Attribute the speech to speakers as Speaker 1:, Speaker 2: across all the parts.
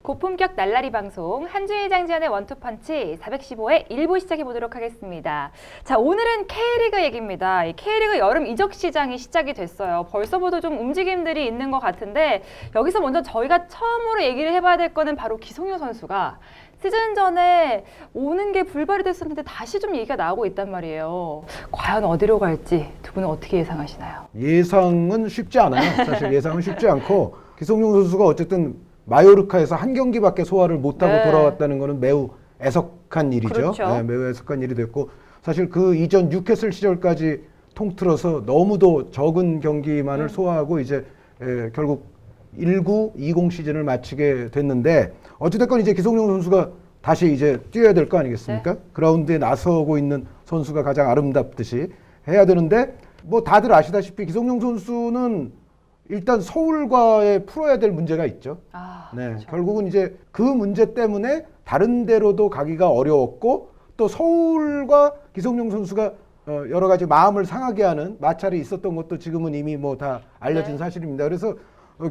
Speaker 1: 고품격 날라리 방송 한주희 장지현의 원투펀치 415회 1부 시작해 보도록 하겠습니다. 자, 오늘은 K리그 얘기입니다. 이 K리그 여름 이적 시장이 시작이 됐어요. 벌써부터 좀 움직임들이 있는 것 같은데 여기서 먼저 저희가 처음으로 얘기를 해봐야 될 거는 바로 기성용 선수가 시즌 전에 오는 게 불발이 됐었는데 다시 좀 얘기가 나오고 있단 말이에요. 과연 어디로 갈지 두 분은 어떻게 예상하시나요?
Speaker 2: 예상은 쉽지 않아요. 사실 예상은 쉽지 않고 기성용 선수가 어쨌든 마요르카에서 한 경기밖에 소화를 못하고 돌아왔다는 것은 매우 애석한 일이죠.
Speaker 1: 그렇죠.
Speaker 2: 네, 매우 애석한 일이 됐고 사실 그 이전 뉴캐슬 시절까지 통틀어서 너무도 적은 경기만을 소화하고 이제 결국 19-20 시즌을 마치게 됐는데 어찌됐건 이제 기성용 선수가 다시 이제 뛰어야 될 거 아니겠습니까?
Speaker 1: 네.
Speaker 2: 그라운드에 나서고 있는 선수가 가장 아름답듯이 해야 되는데 뭐 다들 아시다시피 기성용 선수는 일단 서울과에 풀어야 될 문제가 있죠. 네,
Speaker 1: 그렇죠.
Speaker 2: 결국은 이제 그 문제 때문에 다른 데로도 가기가 어려웠고 또 서울과 기성용 선수가 여러 가지 마음을 상하게 하는 마찰이 있었던 것도 지금은 이미 뭐 다 알려진
Speaker 1: 네.
Speaker 2: 사실입니다. 그래서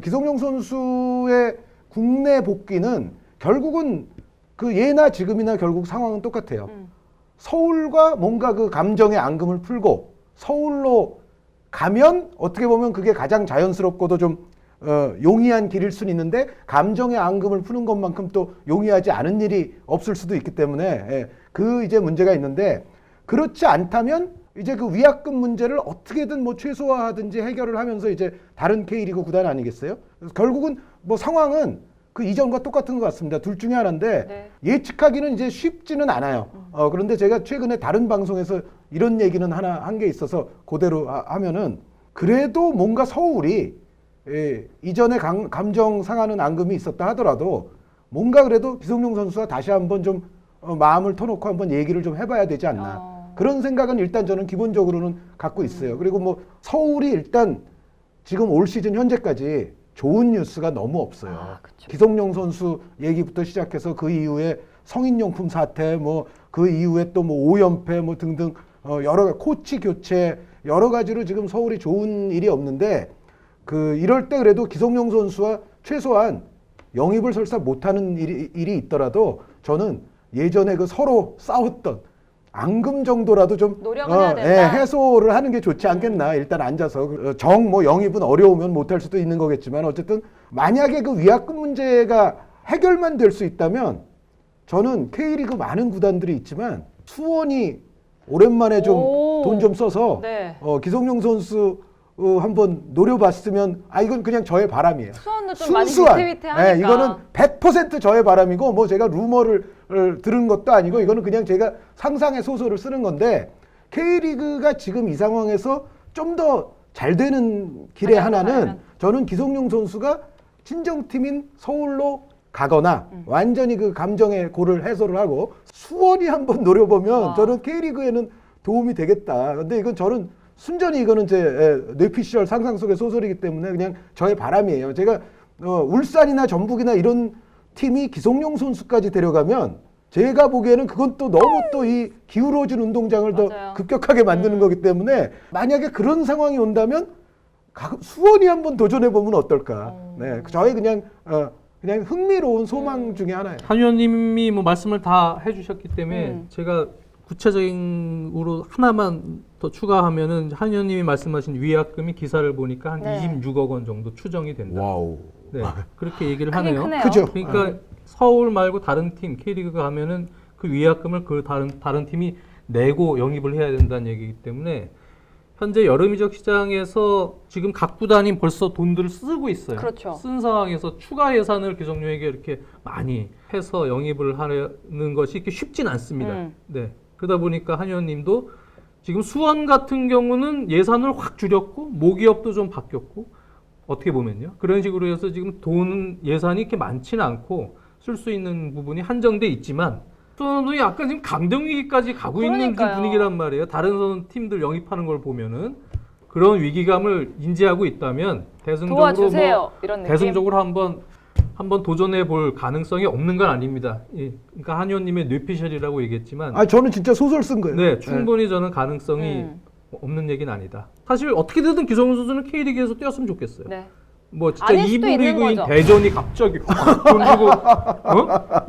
Speaker 2: 기성용 선수의 국내 복귀는 결국은 그 예나 지금이나 결국 상황은 똑같아요. 서울과 뭔가 그 감정의 앙금을 풀고 서울로 가면 어떻게 보면 그게 가장 자연스럽고도 좀 용이한 길일 수는 있는데 감정의 앙금을 푸는 것만큼 또 용이하지 않은 일이 없을 수도 있기 때문에 그 이제 문제가 있는데 그렇지 않다면 이제 그 위약금 문제를 어떻게든 뭐 최소화하든지 해결을 하면서 이제 다른 K리그 구단 아니겠어요? 그래서 결국은 뭐 상황은 그 이전과 똑같은 것 같습니다. 둘 중에 하나인데 예측하기는 이제 쉽지는 않아요. 그런데 제가 최근에 다른 방송에서 이런 얘기는 하나 한 게 있어서 그대로 하면은 그래도 뭔가 서울이 이전에 감정 상하는 앙금이 있었다 하더라도 뭔가 그래도 기성용 선수와 다시 한번 좀 마음을 터놓고 한번 얘기를 좀 해봐야 되지 않나. 그런 생각은 일단 저는 기본적으로는 갖고 있어요. 그리고 뭐 서울이 일단 지금 올 시즌 현재까지 좋은 뉴스가 너무 없어요. 기성용 선수 얘기부터 시작해서 그 이후에 성인용품 사태, 뭐 그 이후에 또 뭐 5연패 뭐 등등 여러 코치 교체 여러 가지로 지금 서울이 좋은 일이 없는데 그 이럴 때 그래도 기성용 선수와 최소한 영입을 설사 못하는 일이 있더라도 저는 예전에 그 서로 싸웠던 앙금 정도라도 좀
Speaker 1: 노력은 해야 된다.
Speaker 2: 해소를 하는 게 좋지 않겠나. 일단 앉아서 뭐 영입은 어려우면 못할 수도 있는 거겠지만 어쨌든 만약에 그 위약금 문제가 해결만 될 수 있다면 저는 K리그 많은 구단들이 있지만 수원이 오랜만에 좀 돈 좀 써서 기성용 선수 한번 노려봤으면 이건 그냥 저의 바람이에요.
Speaker 1: 수원도 좀 많이 위태위태하니까.
Speaker 2: 이거는 100% 저의 바람이고 뭐 제가 루머를 들은 것도 아니고 이거는 그냥 제가 상상의 소설을 쓰는 건데 K리그가 지금 이 상황에서 좀 더 잘 되는 길의 하나는 저는 기성용 선수가 친정팀인 서울로 가거나 완전히 그 감정의 골을 해소를 하고 수원이 한번 노려보면 저는 K리그에는 도움이 되겠다. 근데 이건 저는 순전히 이거는 제 뇌피 시절 상상 속의 소설이기 때문에 그냥 저의 바람이에요. 제가 울산이나 전북이나 이런 팀이 기성용 선수까지 데려가면 제가 보기에는 그건 또 너무 또 이 기울어진 운동장을 더 급격하게 만드는 거기 때문에 만약에 그런 상황이 온다면 수원이 한번 도전해보면 어떨까. 네, 저의 그냥 흥미로운 소망 중에 하나예요.
Speaker 3: 한 의원님이 뭐 말씀을 다 해주셨기 때문에 제가 구체적으로 하나만 더 추가하면은 한 의원님이 말씀하신 위약금이 기사를 보니까 한 26억 원 정도 추정이 된다.
Speaker 2: 와우.
Speaker 3: 네, 그렇게 얘기를 하네요.
Speaker 1: 크네요.
Speaker 2: 그죠?
Speaker 3: 그러니까 서울 말고 다른 팀 K리그가 하면은 그 위약금을 그 다른 팀이 내고 영입을 해야 된다는 얘기이기 때문에 현재 여름 이적 시장에서 지금 각 구단이 벌써 돈들을 쓰고 있어요.
Speaker 1: 그렇죠.
Speaker 3: 쓴 상황에서 추가 예산을 기성용에게 이렇게 많이 해서 영입을 하는 것이 이렇게 쉽진 않습니다. 네. 그러다 보니까 한 의원님도 지금 수원 같은 경우는 예산을 확 줄였고 모기업도 좀 바뀌었고 어떻게 보면요. 그런 식으로 해서 지금 돈 예산이 이렇게 많지는 않고 쓸 수 있는 부분이 한정돼 있지만 수원은 약간 지금 감정 위기까지 가고 있는 분위기란 말이에요. 다른 팀들 영입하는 걸 보면은 그런 위기감을 인지하고 있다면 대승적으로
Speaker 1: 도와주세요. 이런 느낌?
Speaker 3: 대승적으로 한번 도전해 볼 가능성이 없는 건 아닙니다. 예. 그러니까 한 의원님의 뇌피셜이라고 얘기했지만
Speaker 2: 저는 진짜 소설 쓴 거예요.
Speaker 3: 네, 충분히 저는 가능성이 없는 얘기는 아니다. 사실 어떻게 되든 기성용 선수는 K리그에서 뛰었으면 좋겠어요. 뭐 진짜
Speaker 1: 아닐 수도
Speaker 3: 2부
Speaker 1: 있는
Speaker 3: 리그인
Speaker 1: 거죠.
Speaker 3: 대전이 갑자기 돈 주고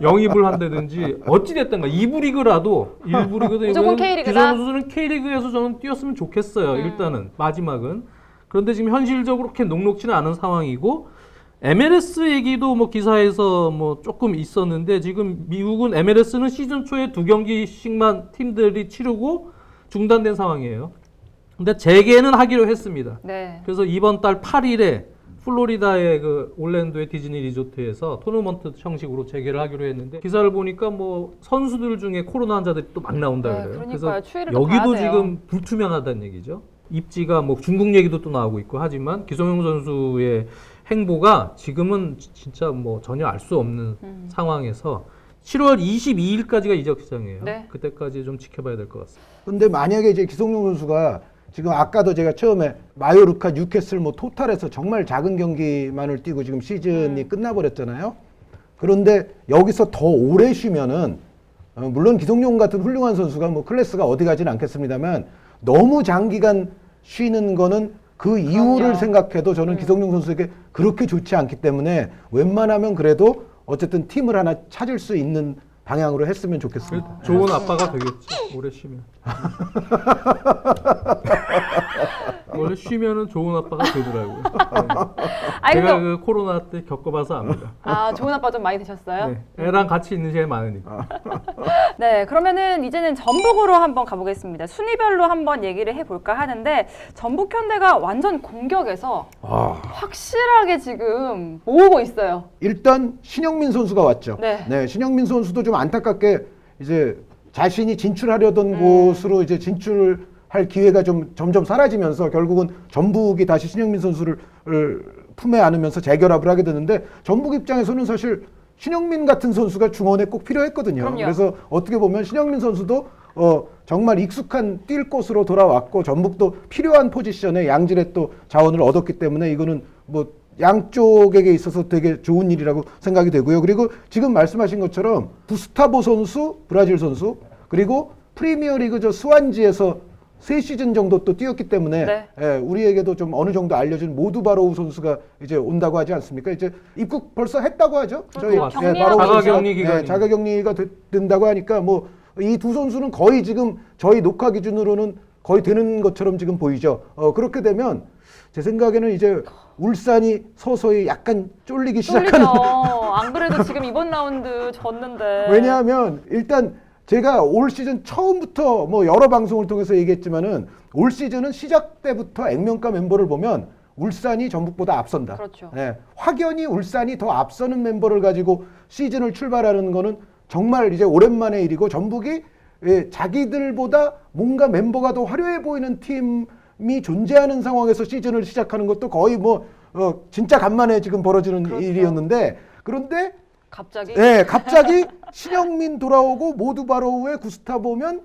Speaker 3: 영입을 한다든지 어찌 됐든가 2부 리그라도 1부 리그도
Speaker 1: 무조건
Speaker 3: 이번엔
Speaker 1: K리그다?
Speaker 3: 기성용 선수는 K리그에서 저는 뛰었으면 좋겠어요. 일단은 마지막은. 그런데 지금 현실적으로 그렇게 녹록지는 않은 상황이고 MLS 얘기도 뭐 기사에서 뭐 조금 있었는데 지금 미국은 MLS는 시즌 초에 2경기씩만 팀들이 치르고 중단된 상황이에요. 근데 재개는 하기로 했습니다.
Speaker 1: 네.
Speaker 3: 그래서 이번 달 8일에 플로리다의 그 올랜도의 디즈니 리조트에서 토너먼트 형식으로 재개를 하기로 했는데 기사를 보니까 뭐 선수들 중에 코로나 환자들이 또 막 나온다
Speaker 1: 네,
Speaker 3: 그래요.
Speaker 1: 그러니까요.
Speaker 3: 그래서
Speaker 1: 추이를 또
Speaker 3: 여기도
Speaker 1: 봐야 돼요.
Speaker 3: 지금 불투명하다는 얘기죠. 입지가 뭐 중국 얘기도 또 나오고 있고 하지만 기성용 선수의 행보가 지금은 진짜 뭐 전혀 알 수 없는 상황에서 7월 22일까지가 이적 시장이에요.
Speaker 1: 네.
Speaker 3: 그때까지 좀 지켜봐야 될 것 같습니다.
Speaker 2: 근데 만약에 이제 기성용 선수가 지금 아까도 제가 처음에 마요르카, 뉴캐슬, 뭐 토탈에서 정말 작은 경기만을 뛰고 지금 시즌이 끝나버렸잖아요. 그런데 여기서 더 오래 쉬면은 물론 기성용 같은 훌륭한 선수가 뭐 클래스가 어디 가진 않겠습니다만 너무 장기간 쉬는 거는 그 이유를
Speaker 1: 그럼요.
Speaker 2: 생각해도 저는 기성용 선수에게 그렇게 좋지 않기 때문에 웬만하면 그래도 어쨌든 팀을 하나 찾을 수 있는 방향으로 했으면 좋겠습니다.
Speaker 3: 좋은 아빠가 되겠지. 오래 쉬면. 원래 쉬면은 좋은 아빠가 되더라고요. 네.
Speaker 1: 아니,
Speaker 3: 제가
Speaker 1: 근데-
Speaker 3: 그 코로나 때 겪어봐서 압니다.
Speaker 1: 아, 좋은 아빠 좀 많이 되셨어요?
Speaker 3: 네. 애랑 같이 있는 시간이 많으니까.
Speaker 1: 네, 그러면은 이제는 전북으로 한번 가보겠습니다. 순위별로 한번 얘기를 해볼까 하는데 전북 현대가 완전 공격에서 확실하게 지금 모으고 있어요.
Speaker 2: 일단 신영민 선수가 왔죠.
Speaker 1: 네.
Speaker 2: 신영민 선수도 좀 안타깝게 이제 자신이 진출하려던 곳으로 이제 진출할 기회가 좀 점점 사라지면서 결국은 전북이 다시 신영민 선수를 품에 안으면서 재결합을 하게 되는데 전북 입장에서는 사실 신영민 같은 선수가 중원에 꼭 필요했거든요.
Speaker 1: 그럼요.
Speaker 2: 그래서 어떻게 보면 신영민 선수도 정말 익숙한 뛸 곳으로 돌아왔고 전북도 필요한 포지션에 양질의 또 자원을 얻었기 때문에 이거는 뭐 양쪽에게 있어서 되게 좋은 일이라고 생각이 되고요. 그리고 지금 말씀하신 것처럼 구스타보 선수, 브라질 선수, 그리고 프리미어리그 저 스완지에서 3시즌 정도 또 뛰었기 때문에
Speaker 1: 네.
Speaker 2: 예, 우리에게도 좀 어느 정도 알려진 모두바로우 선수가 이제 온다고 하지 않습니까? 이제 입국 벌써 했다고 하죠.
Speaker 1: 그렇죠. 격리하고
Speaker 2: 바로우 선수가,
Speaker 3: 자가격리 기간이.
Speaker 2: 자가격리가 된다고 하니까 뭐 이 두 선수는 거의 지금 저희 녹화 기준으로는 거의 되는 것처럼 지금 보이죠. 그렇게 되면 제 생각에는 이제 울산이 서서히 약간 쫄리기 시작하는.
Speaker 1: 안 그래도 지금 이번 라운드 졌는데.
Speaker 2: 왜냐하면 일단 제가 올 시즌 처음부터 뭐 여러 방송을 통해서 얘기했지만은 올 시즌은 시작 때부터 액면가 멤버를 보면 울산이 전북보다 앞선다.
Speaker 1: 그렇죠.
Speaker 2: 네, 확연히 울산이 더 앞서는 멤버를 가지고 시즌을 출발하는 거는 정말 이제 오랜만의 일이고 전북이 자기들보다 뭔가 멤버가 더 화려해 보이는 팀이 존재하는 상황에서 시즌을 시작하는 것도 거의 뭐 진짜 간만에 지금 벌어지는
Speaker 1: 그렇죠.
Speaker 2: 일이었는데 그런데
Speaker 1: 갑자기
Speaker 2: 갑자기 신영민 돌아오고 모두바로우의 구스타보면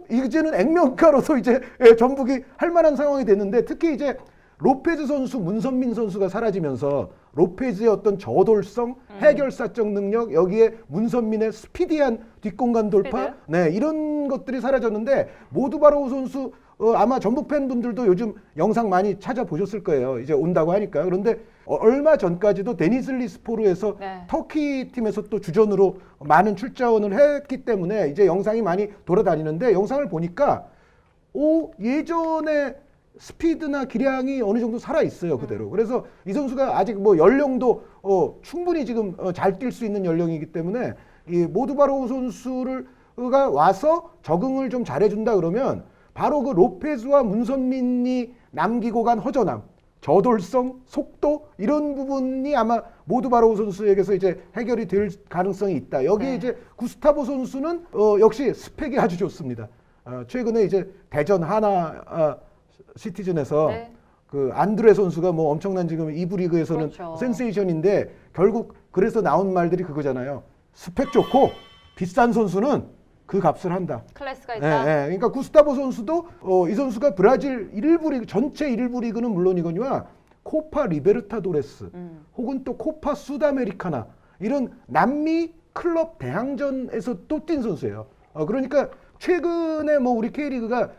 Speaker 2: 이제는 액면가로서 이제 전북이 할 만한 상황이 됐는데 특히 이제 로페즈 선수, 문선민 선수가 사라지면서 로페즈의 어떤 저돌성, 해결사적 능력, 여기에 문선민의 스피디한 뒷공간 돌파,
Speaker 1: 스피드?
Speaker 2: 이런 것들이 사라졌는데 모두바로우 선수 아마 전북 팬분들도 요즘 영상 많이 찾아보셨을 거예요. 이제 온다고 하니까. 그런데 얼마 전까지도 데니슬리 스포르에서
Speaker 1: 네.
Speaker 2: 터키 팀에서 또 주전으로 많은 출전을 했기 때문에 이제 영상이 많이 돌아다니는데 영상을 보니까 예전에 스피드나 기량이 어느 정도 살아 있어요 그대로. 그래서 이 선수가 아직 뭐 연령도 충분히 지금 잘 뛸 수 있는 연령이기 때문에 이 모두바로우 선수가 와서 적응을 좀 잘해준다 그러면 바로 그 로페즈와 문선민이 남기고 간 허전함, 저돌성, 속도 이런 부분이 아마 모두바로우 선수에게서 이제 해결이 될 가능성이 있다. 여기에 이제 구스타보 선수는 역시 스펙이 아주 좋습니다. 최근에 이제 대전 하나 시티즌에서 그 안드레 선수가 뭐 엄청난 지금 2부 리그에서는
Speaker 1: 그렇죠.
Speaker 2: 센세이션인데 결국 그래서 나온 말들이 그거잖아요. 스펙 좋고 비싼 선수는 그 값을 한다.
Speaker 1: 클래스가 있다.
Speaker 2: 그러니까 구스타보 선수도 이 선수가 브라질 1부 리그 전체 1부 리그는 물론이거니와 코파 리베르타도레스 혹은 또 코파 수다메리카나 이런 남미 클럽 대항전에서 또 뛴 선수예요. 그러니까 최근에 뭐 우리 K리그가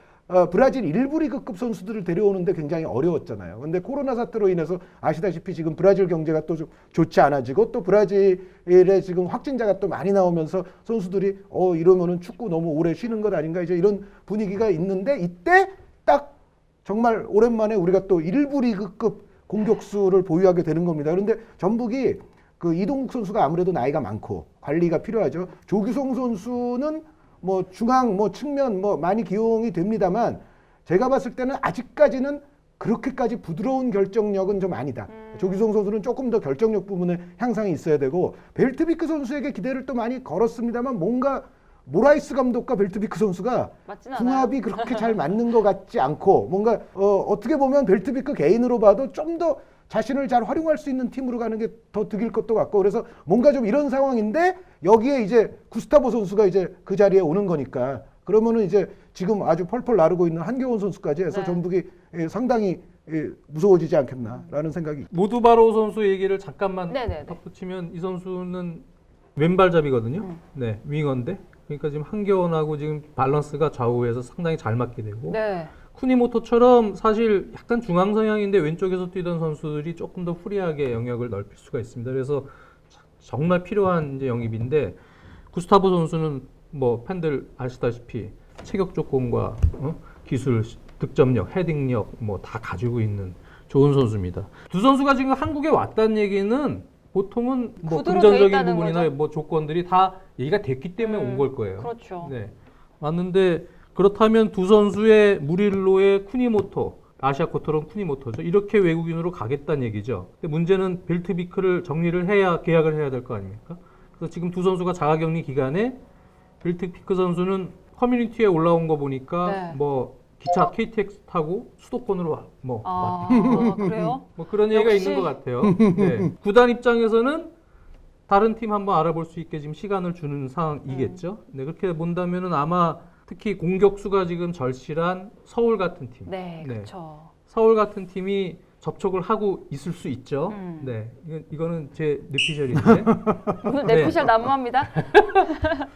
Speaker 2: 브라질 1부 리그급 선수들을 데려오는데 굉장히 어려웠잖아요. 근데 코로나 사태로 인해서 아시다시피 지금 브라질 경제가 또 좀 좋지 않아지고 또 브라질에 지금 확진자가 또 많이 나오면서 선수들이 이러면은 축구 너무 오래 쉬는 것 아닌가 이제 이런 분위기가 있는데 이때 딱 정말 오랜만에 우리가 또 1부 리그급 공격수를 보유하게 되는 겁니다. 그런데 전북이 그 이동국 선수가 아무래도 나이가 많고 관리가 필요하죠. 조규성 선수는 뭐 중앙 뭐 측면 뭐 많이 기용이 됩니다만 제가 봤을 때는 아직까지는 그렇게까지 부드러운 결정력은 좀 아니다. 조규성 선수는 조금 더 결정력 부분에 향상이 있어야 되고 벨트비크 선수에게 기대를 또 많이 걸었습니다만 뭔가 모라이스 감독과 벨트비크 선수가
Speaker 1: 맞진 않아요.
Speaker 2: 궁합이 그렇게 잘 맞는 것 같지 않고 뭔가 어떻게 보면 벨트비크 개인으로 봐도 좀 더 자신을 잘 활용할 수 있는 팀으로 가는 게 더 득일 것도 같고 그래서 뭔가 좀 이런 상황인데 여기에 이제 구스타보 선수가 이제 그 자리에 오는 거니까 그러면은 이제 지금 아주 펄펄 나르고 있는 한교원 선수까지 해서
Speaker 1: 네.
Speaker 2: 전북이 상당히 무서워지지 않겠나라는 생각이.
Speaker 3: 모두바로 선수 얘기를 잠깐만
Speaker 1: 네네네.
Speaker 3: 덧붙이면 이 선수는 왼발잡이거든요. 네, 윙어인데 그러니까 지금 한겨원하고 지금 밸런스가 좌우에서 상당히 잘 맞게 되고
Speaker 1: 네.
Speaker 3: 쿠니모토처럼 사실 약간 중앙 성향인데 왼쪽에서 뛰던 선수들이 조금 더 프리하게 영역을 넓힐 수가 있습니다. 그래서 정말 필요한 이제 영입인데 구스타보 선수는 뭐 팬들 아시다시피 체격 조건과 기술, 득점력, 헤딩력 뭐 다 가지고 있는 좋은 선수입니다. 두 선수가 지금 한국에 왔다는 얘기는 보통은 뭐
Speaker 1: 구두로 돼
Speaker 3: 금전적인
Speaker 1: 있다는
Speaker 3: 부분이나
Speaker 1: 거죠?
Speaker 3: 뭐 조건들이 다 얘기가 됐기 때문에 온 걸 거예요.
Speaker 1: 그렇죠.
Speaker 3: 네. 왔는데 그렇다면 두 선수의 무릴로의 쿠니모토, 아시아코토론 쿠니모토죠. 이렇게 외국인으로 가겠다는 얘기죠. 근데 문제는 벨트비크를 정리를 해야 계약을 해야 될 거 아닙니까? 그래서 지금 두 선수가 자가격리 기간에 벨트비크 선수는 커뮤니티에 올라온 거 보니까
Speaker 1: 네.
Speaker 3: 뭐 기차 KTX 타고 수도권으로 뭐
Speaker 1: 그래요?
Speaker 3: 뭐 그런 얘기가
Speaker 1: 역시.
Speaker 3: 있는 것 같아요. 네. 구단 입장에서는 다른 팀 한번 알아볼 수 있게 지금 시간을 주는 상황이겠죠. 네, 그렇게 본다면은 아마 특히 공격수가 지금 절실한 서울 같은 팀.
Speaker 1: 네,
Speaker 3: 네.
Speaker 1: 그렇죠.
Speaker 3: 서울 같은 팀이 접촉을 하고 있을 수 있죠.
Speaker 1: 음.
Speaker 3: 네, 이거는 제 뇌피셜인데.
Speaker 1: 오늘
Speaker 3: 네.
Speaker 1: 내피셜 난무합니다.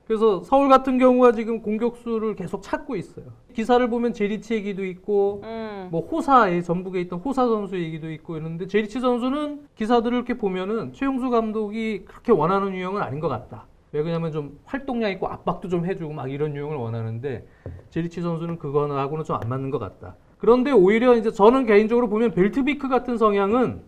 Speaker 3: 그래서 서울 같은 경우가 지금 공격수를 계속 찾고 있어요. 기사를 보면 제리치 얘기도 있고, 뭐 호사에 전북에 있던 호사 선수 얘기도 있고 이러는데 제리치 선수는 기사들을 이렇게 보면은 최용수 감독이 그렇게 원하는 유형은 아닌 것 같다. 왜 그러냐면 좀 활동량 있고 압박도 좀 해주고 막 이런 유형을 원하는데 제리치 선수는 그거하고는 좀 안 맞는 것 같다. 그런데 오히려 이제 저는 개인적으로 보면 벨트비크 같은 성향은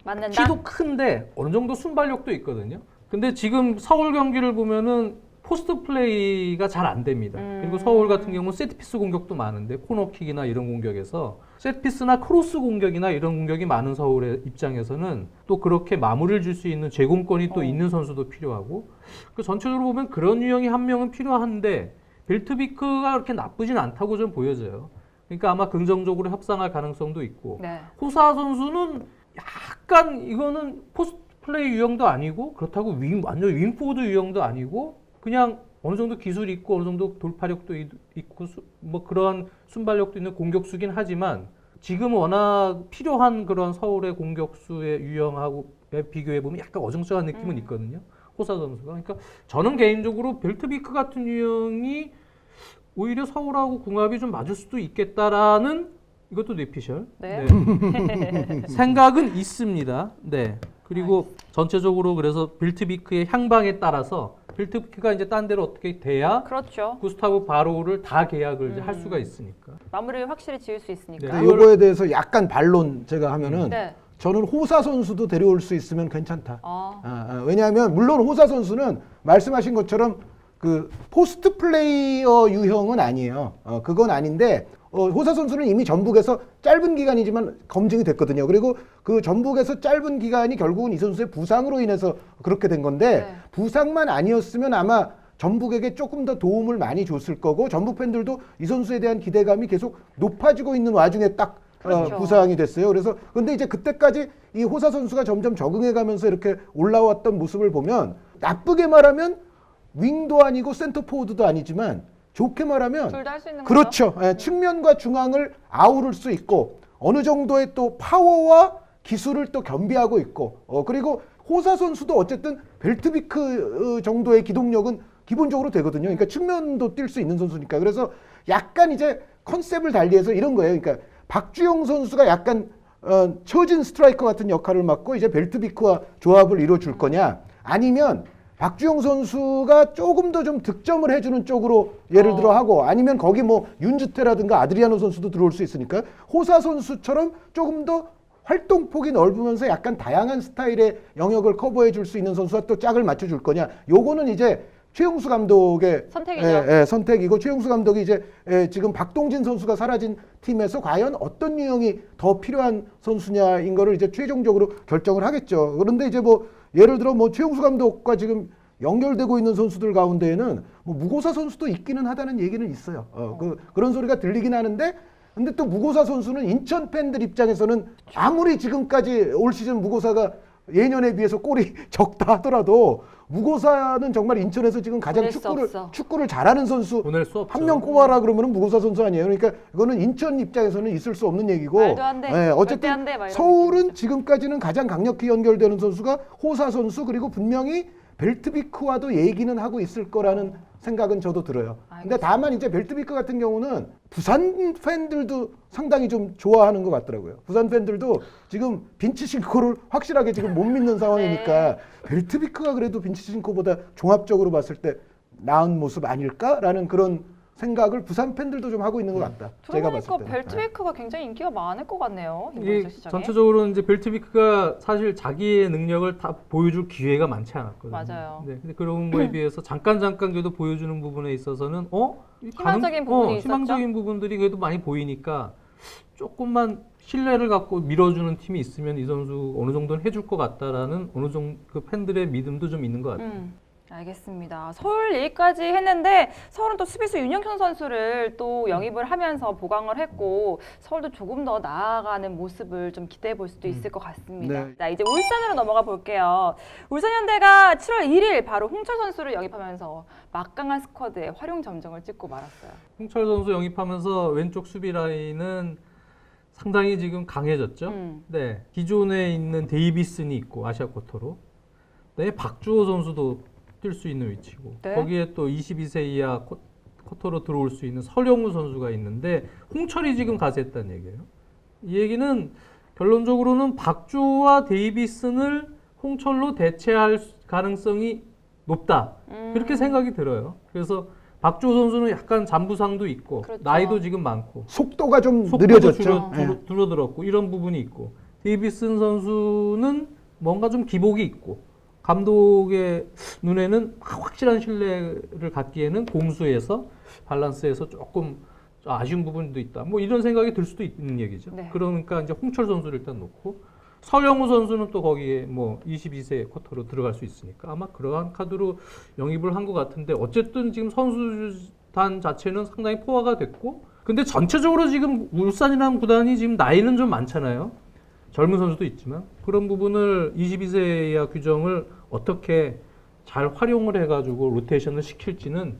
Speaker 1: 맞는다.
Speaker 3: 키도 큰데 어느 정도 순발력도 있거든요. 근데 지금 서울 경기를 보면은 포스트 플레이가 잘 안 됩니다. 그리고 서울 같은 경우는 세트피스 공격도 많은데 코너킥이나 이런 공격에서 세트피스나 크로스 공격이나 이런 공격이 많은 서울의 입장에서는 또 그렇게 마무리를 줄 수 있는 제공권이 또 있는 선수도 필요하고 그 전체적으로 보면 그런 유형이 한 명은 필요한데 벨트비크가 그렇게 나쁘진 않다고 좀 보여져요. 그러니까 아마 긍정적으로 협상할 가능성도 있고
Speaker 1: 네.
Speaker 3: 호사 선수는 약간 이거는 포스트 플레이 유형도 아니고 그렇다고 완전 윙포워드 유형도 아니고 그냥 어느 정도 기술이 있고 어느 정도 돌파력도 있고 뭐 그러한 순발력도 있는 공격수긴 하지만 지금 워낙 필요한 그런 서울의 공격수의 유형하고 비교해 보면 약간 어정쩡한 느낌은 있거든요. 호사 선수가. 그러니까 저는 개인적으로 벨트비크 같은 유형이 오히려 서울하고 궁합이 좀 맞을 수도 있겠다라는 이것도 뇌피셜.
Speaker 1: 네.
Speaker 3: 네. 생각은 있습니다. 네. 그리고 전체적으로 그래서 벨트비크의 향방에 따라서 벨트비크가 이제 딴 데로 어떻게 돼야
Speaker 1: 그렇죠.
Speaker 3: 구스타보 바로를 다 계약을 이제 할 수가 있으니까.
Speaker 1: 마무리를 확실히 지을 수 있으니까.
Speaker 3: 네.
Speaker 2: 요거에 대해서 약간 반론 제가 하면은
Speaker 1: 네.
Speaker 2: 저는 호사 선수도 데려올 수 있으면 괜찮다.
Speaker 1: 아.
Speaker 2: 왜냐하면 물론 호사 선수는 말씀하신 것처럼 그 포스트 플레이어 유형은 아니에요. 그건 아닌데 호사 선수는 이미 전북에서 짧은 기간이지만 검증이 됐거든요. 그리고 그 전북에서 짧은 기간이 결국은 이 선수의 부상으로 인해서 그렇게 된 건데
Speaker 1: 네.
Speaker 2: 부상만 아니었으면 아마 전북에게 조금 더 도움을 많이 줬을 거고 전북 팬들도 이 선수에 대한 기대감이 계속 높아지고 있는 와중에 딱
Speaker 1: 그렇죠.
Speaker 2: 부상이 됐어요. 그래서 근데 이제 그때까지 이 호사 선수가 점점 적응해가면서 이렇게 올라왔던 모습을 보면 나쁘게 말하면 윙도 아니고 센터 포워드도 아니지만 좋게 말하면
Speaker 1: 둘 다 할 수 있는 거죠.
Speaker 2: 그렇죠. 예, 측면과 중앙을 아우를 수 있고 어느 정도의 또 파워와 기술을 또 겸비하고 있고 그리고 호사 선수도 어쨌든 벨트비크 정도의 기동력은 기본적으로 되거든요. 그러니까 측면도 뛸 수 있는 선수니까. 그래서 약간 이제 컨셉을 달리해서 이런 거예요. 그러니까 박주영 선수가 약간 처진 스트라이커 같은 역할을 맡고 이제 벨트비크와 조합을 이뤄줄 거냐, 아니면 박주영 선수가 조금 더 좀 득점을 해주는 쪽으로 예를 들어 하고, 아니면 거기 뭐 윤주태라든가 아드리아노 선수도 들어올 수 있으니까 호사 선수처럼 조금 더 활동폭이 넓으면서 약간 다양한 스타일의 영역을 커버해 줄 수 있는 선수와 또 짝을 맞춰줄 거냐, 요거는 이제 최용수 감독의
Speaker 1: 선택이죠.
Speaker 2: 선택이고, 최용수 감독이 이제 지금 박동진 선수가 사라진 팀에서 과연 어떤 유형이 더 필요한 선수냐인 거를 이제 최종적으로 결정을 하겠죠. 그런데 이제 뭐 예를 들어 뭐 최용수 감독과 지금 연결되고 있는 선수들 가운데에는 뭐 무고사 선수도 있기는 하다는 얘기는 있어요. 그런 소리가 들리긴 하는데, 근데 또 무고사 선수는 인천 팬들 입장에서는 아무리 지금까지 올 시즌 무고사가 예년에 비해서 골이 적다 하더라도 무고사는 정말 인천에서 지금 가장
Speaker 1: 보낼 수 없어.
Speaker 2: 축구를 잘하는 선수
Speaker 3: 보낼 수 없죠.
Speaker 2: 한 명 꼽아라 그러면은 무고사 선수 아니에요. 그러니까 이거는 인천 입장에서는 있을 수 없는 얘기고,
Speaker 1: 말도 안 돼. 절대 안
Speaker 2: 어쨌든
Speaker 1: 돼, 막 이런
Speaker 2: 서울은 지금까지는 가장 강력히 연결되는 선수가 호사 선수, 그리고 분명히 벨트비크와도 얘기는 하고 있을 거라는 생각은 저도 들어요. 근데 다만 이제 벨트비크 같은 경우는 부산 팬들도 상당히 좀 좋아하는 것 같더라고요. 부산 팬들도 지금 빈치신코를 확실하게 지금 못 믿는 상황이니까 벨트비크가 그래도 빈치신코보다 종합적으로 봤을 때 나은 모습 아닐까라는 그런 생각을 부산 팬들도 좀 하고 있는 것 같다. 제가 봤을
Speaker 1: 들어보니까
Speaker 2: 때.
Speaker 1: 벨트웨이크가 굉장히 인기가 많을 것 같네요. 이번
Speaker 3: 이게
Speaker 1: 시장에.
Speaker 3: 전체적으로 이제 벨트비크가 사실 자기의 능력을 다 보여줄 기회가 많지 않았거든요.
Speaker 1: 맞아요.
Speaker 3: 네, 근데 그런 거에 비해서 잠깐 그래도 보여주는 부분에 있어서는
Speaker 1: 희망적인 부분이 있었죠?
Speaker 3: 희망적인 부분들이 그래도 많이 보이니까 조금만 신뢰를 갖고 밀어주는 팀이 있으면 이 선수 어느 정도는 해줄 것 같다라는 어느 정도 그 팬들의 믿음도 좀 있는 것 같아요.
Speaker 1: 알겠습니다. 서울 얘기까지 했는데 서울은 또 수비수 윤영현 선수를 또 영입을 하면서 보강을 했고 서울도 조금 더 나아가는 모습을 좀 기대해 볼 수도 있을 것 같습니다.
Speaker 2: 네.
Speaker 1: 자, 이제 울산으로 넘어가 볼게요. 울산현대가 7월 1일 바로 홍철 선수를 영입하면서 막강한 스쿼드에 활용 점정을 찍고 말았어요.
Speaker 3: 홍철 선수 영입하면서 왼쪽 수비 라인은 상당히 지금 강해졌죠. 네, 기존에 있는 데이비슨이 있고 아시아 쿼터로, 네, 박주호 선수도 뛸 수 있는 위치고,
Speaker 1: 네.
Speaker 3: 거기에 또 22세 이하 쿼터로 들어올 수 있는 설영우 선수가 있는데 홍철이 지금 가세했다는 얘기예요. 이 얘기는 결론적으로는 박주호와 데이비슨을 홍철로 대체할 가능성이 높다, 그렇게 생각이 들어요. 그래서 박주호 선수는 약간 잔부상도 있고,
Speaker 1: 그렇죠.
Speaker 3: 나이도 지금 많고
Speaker 2: 속도가 좀
Speaker 3: 속도도
Speaker 2: 느려졌죠.
Speaker 3: 줄어들었고 이런 부분이 있고, 데이비슨 선수는 뭔가 좀 기복이 있고, 감독의 눈에는 확실한 신뢰를 갖기에는 공수에서 밸런스에서 조금 아쉬운 부분도 있다, 뭐 이런 생각이 들 수도 있는 얘기죠.
Speaker 1: 네.
Speaker 3: 그러니까 이제 홍철 선수를 일단 놓고 설영우 선수는 또 거기에 뭐 22세 쿼터로 들어갈 수 있으니까 아마 그러한 카드로 영입을 한 것 같은데, 어쨌든 지금 선수단 자체는 상당히 포화가 됐고, 근데 전체적으로 지금 울산이라는 구단이 지금 나이는 좀 많잖아요. 젊은 선수도 있지만 그런 부분을 22세 이하 규정을 어떻게 잘 활용을 해가지고 로테이션을 시킬지는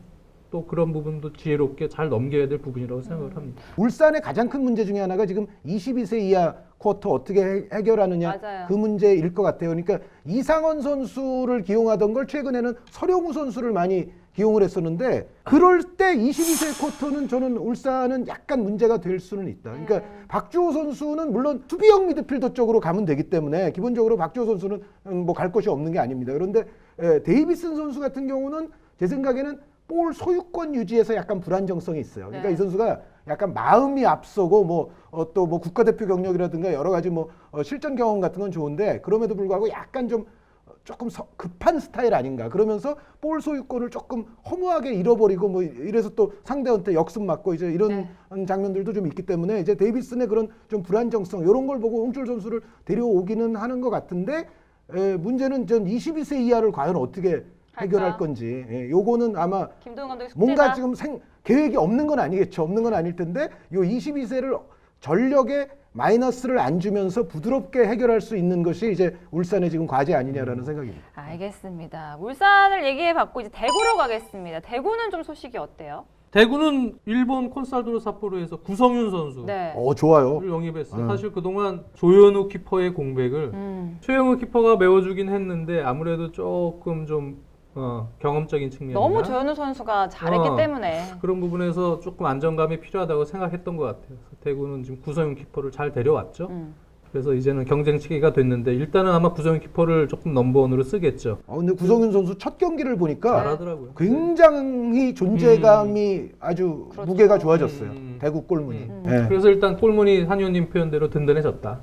Speaker 3: 또 그런 부분도 지혜롭게 잘 넘겨야 될 부분이라고 생각을 합니다.
Speaker 2: 울산의 가장 큰 문제 중에 하나가 지금 22세 이하 쿼터 어떻게 해결하느냐,
Speaker 1: 맞아요.
Speaker 2: 그 문제일 것 같아요. 그러니까 이상원 선수를 기용하던 걸 최근에는 설영우 선수를 많이 기용을 했었는데, 그럴 때 22세 쿼터는 저는 울산은 약간 문제가 될 수는 있다. 그러니까 박주호 선수는 물론 수비형 미드필더 쪽으로 가면 되기 때문에 기본적으로 박주호 선수는 뭐 갈 곳이 없는 게 아닙니다. 그런데 데이비슨 선수 같은 경우는 제 생각에는 볼 소유권 유지에서 약간 불안정성이 있어요. 그러니까
Speaker 1: 네.
Speaker 2: 이 선수가 약간 마음이 앞서고 또 뭐 국가대표 경력이라든가 여러 가지 실전 경험 같은 건 좋은데, 그럼에도 불구하고 약간 좀 조금 급한 스타일 아닌가. 그러면서 볼 소유권을 조금 허무하게 잃어버리고 뭐 이래서 또 상대한테 역습 맞고 이제 이런 장면들도 좀 있기 때문에 이제 데이비슨의 그런 좀 불안정성, 이런 걸 보고 홍철 선수를 데려오기는 하는 것 같은데, 문제는 전 22세 이하를 과연 어떻게 해결할 건지. 요거는 아마
Speaker 1: 김동훈 감독의 숙제다.
Speaker 2: 뭔가 지금 계획이 없는 건 아니겠죠. 없는 건 아닐 텐데, 요 22세를 전력에 마이너스를 안 주면서 부드럽게 해결할 수 있는 것이 이제 울산의 지금 과제 아니냐라는 생각입니다.
Speaker 1: 알겠습니다. 울산을 얘기해 봤고 이제 대구로 가겠습니다. 대구는 좀 소식이 어때요?
Speaker 3: 대구는 일본 콘살도르 삿포로에서 구성윤 선수를
Speaker 1: 네.
Speaker 2: 좋아요.
Speaker 3: 영입했어요. 사실 그동안 조현우 키퍼의 공백을 최영우 키퍼가 메워주긴 했는데 아무래도 조금 좀 경험적인 측면이나
Speaker 1: 너무 조현우 선수가 잘했기 때문에.
Speaker 3: 그런 부분에서 조금 안정감이 필요하다고 생각했던 것 같아요. 그래서 대구는 지금 구성윤 키퍼를 잘 데려왔죠. 그래서 이제는 경쟁치기가 됐는데 일단은 아마 구성윤 키퍼를 조금 넘버원으로 쓰겠죠.
Speaker 2: 근데 구성윤 선수 첫 경기를 보니까
Speaker 3: 잘하더라고요.
Speaker 2: 굉장히 존재감이 아주
Speaker 1: 그렇죠.
Speaker 2: 무게가 좋아졌어요. 대구 골문이. 네.
Speaker 3: 그래서 일단 골문이 한의원님 표현대로 든든해졌다.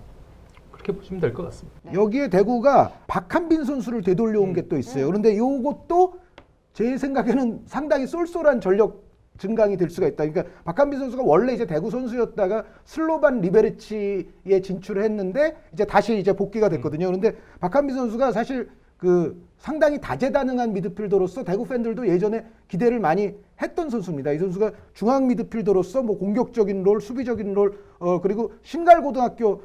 Speaker 3: 그렇게 보시면 될 것 같습니다.
Speaker 2: 여기에 대구가 박한빈 선수를 되돌려온 게 또 있어요. 그런데 이것도 제 생각에는 상당히 쏠쏠한 전력 증강이 될 수가 있다. 그러니까 박한빈 선수가 원래 이제 대구 선수였다가 슬로반 리베르치에 진출을 했는데 이제 다시 이제 복귀가 됐거든요. 그런데 박한빈 선수가 사실 그 상당히 다재다능한 미드필더로서 대구 팬들도 예전에 기대를 많이 했던 선수입니다. 이 선수가 중앙 미드필더로서 뭐 공격적인 롤, 수비적인 롤, 그리고 신갈고등학교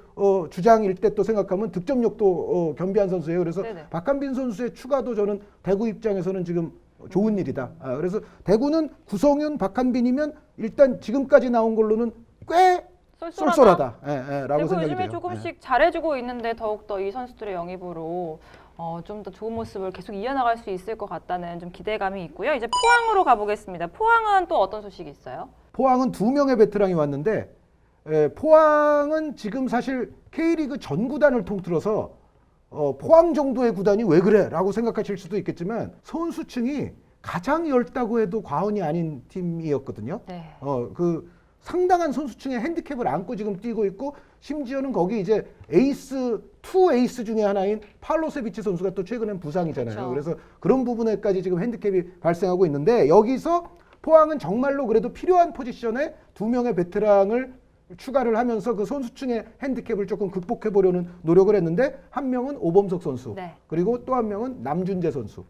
Speaker 2: 주장일 때 또 생각하면 득점력도 겸비한 선수예요. 그래서
Speaker 1: 네네.
Speaker 2: 박한빈 선수의 추가도 저는 대구 입장에서는 지금 좋은 일이다. 그래서 대구는 구성윤, 박한빈이면 일단 지금까지 나온 걸로는 꽤 쏠쏠하다. 라고
Speaker 1: 대구
Speaker 2: 생각이
Speaker 1: 요즘에
Speaker 2: 돼요.
Speaker 1: 조금씩 잘해주고 있는데 더욱더 이 선수들의 영입으로 좀 더 좋은 모습을 계속 이어나갈 수 있을 것 같다는 좀 기대감이 있고요. 이제 포항으로 가보겠습니다. 포항은 또 어떤 소식이 있어요?
Speaker 2: 포항은 2명의 베테랑이 왔는데 포항은 지금 사실 K리그 전 구단을 통틀어서 포항 정도의 구단이 왜 그래? 라고 생각하실 수도 있겠지만 선수층이 가장 엷다고 해도 과언이 아닌 팀이었거든요.
Speaker 1: 네.
Speaker 2: 그 상당한 선수층의 핸디캡을 안고 지금 뛰고 있고 심지어는 거기 이제 투 에이스 중에 하나인 팔로세비치 선수가 또 최근엔 부상이잖아요.
Speaker 1: 그렇죠.
Speaker 2: 그래서 그런 부분에까지 지금 핸디캡이 발생하고 있는데 여기서 포항은 정말로 그래도 필요한 포지션에 2명의 베테랑을 추가를 하면서 그 선수층의 핸디캡을 조금 극복해 보려는 노력을 했는데 한 명은 오범석 선수
Speaker 1: 네.
Speaker 2: 그리고 또 한 명은 남준재 선수.